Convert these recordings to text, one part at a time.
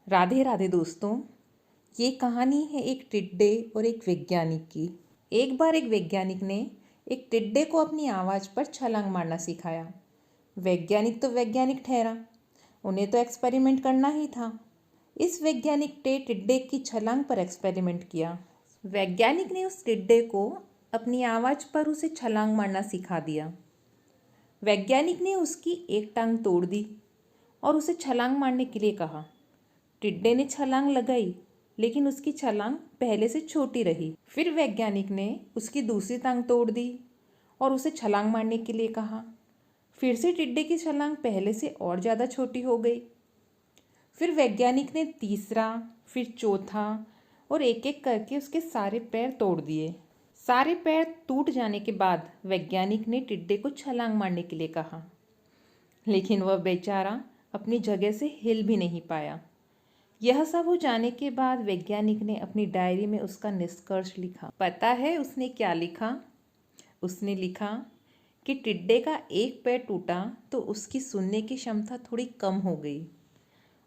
राधे राधे दोस्तों। ये कहानी है एक टिड्डे और एक वैज्ञानिक की। एक बार एक वैज्ञानिक ने एक टिड्डे को अपनी आवाज़ पर छलांग मारना सिखाया। वैज्ञानिक तो वैज्ञानिक ठहरा, उन्हें तो एक्सपेरिमेंट करना ही था। इस वैज्ञानिक ने टिड्डे की छलांग पर एक्सपेरिमेंट किया। वैज्ञानिक ने उस टिड्डे को अपनी आवाज़ पर उसे छलांग मारना सिखा दिया। वैज्ञानिक ने उसकी एक टांग तोड़ दी और उसे छलांग मारने के लिए कहा। टिड्डे ने छलांग लगाई, लेकिन उसकी छलांग पहले से छोटी रही। फिर वैज्ञानिक ने उसकी दूसरी टांग तोड़ दी और उसे छलांग मारने के लिए कहा। फिर से टिड्डे की छलांग पहले से और ज़्यादा छोटी हो गई। फिर वैज्ञानिक ने तीसरा, फिर चौथा और एक एक करके उसके सारे पैर तोड़ दिए। सारे पैर टूट जाने के बाद वैज्ञानिक ने टिड्डे को छलांग मारने के लिए कहा, लेकिन वह बेचारा अपनी जगह से हिल भी नहीं पाया। यह सब हो जाने के बाद वैज्ञानिक ने अपनी डायरी में उसका निष्कर्ष लिखा। पता है उसने क्या लिखा? उसने लिखा कि टिड्डे का एक पैर टूटा तो उसकी सुनने की क्षमता थोड़ी कम हो गई,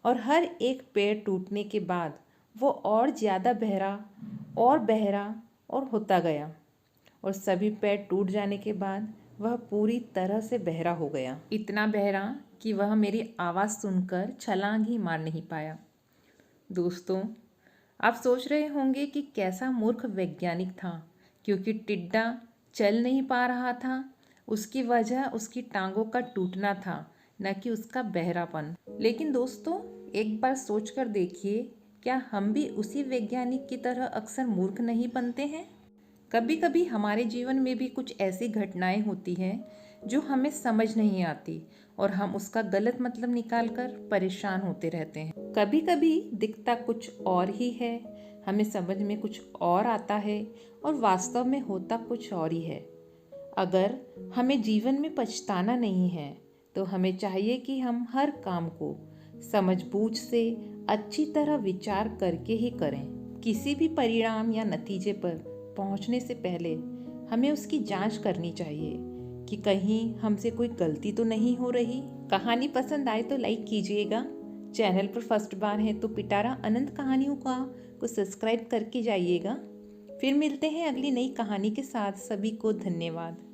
और हर एक पैर टूटने के बाद वो और ज़्यादा बहरा और होता गया, और सभी पैर टूट जाने के बाद वह पूरी तरह से बहरा हो गया। इतना बहरा कि वह मेरी आवाज़ सुनकर छलांग ही मार नहीं पाया। दोस्तों, आप सोच रहे होंगे कि कैसा मूर्ख वैज्ञानिक था, क्योंकि टिड्डा चल नहीं पा रहा था। उसकी वजह उसकी टांगों का टूटना था, न कि उसका बहरापन। लेकिन दोस्तों, एक बार सोच कर देखिए, क्या हम भी उसी वैज्ञानिक की तरह अक्सर मूर्ख नहीं बनते हैं? कभी कभी हमारे जीवन में भी कुछ ऐसी घटनाएं होती हैं जो हमें समझ नहीं आती, और हम उसका गलत मतलब निकालकर परेशान होते रहते हैं। कभी कभी दिखता कुछ और ही है, हमें समझ में कुछ और आता है, और वास्तव में होता कुछ और ही है। अगर हमें जीवन में पछताना नहीं है, तो हमें चाहिए कि हम हर काम को समझबूझ से अच्छी तरह विचार करके ही करें। किसी भी परिणाम या नतीजे पर पहुंचने से पहले हमें उसकी जांच करनी चाहिए कि कहीं हमसे कोई गलती तो नहीं हो रही। कहानी पसंद आए तो लाइक कीजिएगा। चैनल पर फर्स्ट बार है तो पिटारा अनंत कहानियों को सब्सक्राइब करके जाइएगा। फिर मिलते हैं अगली नई कहानी के साथ। सभी को धन्यवाद।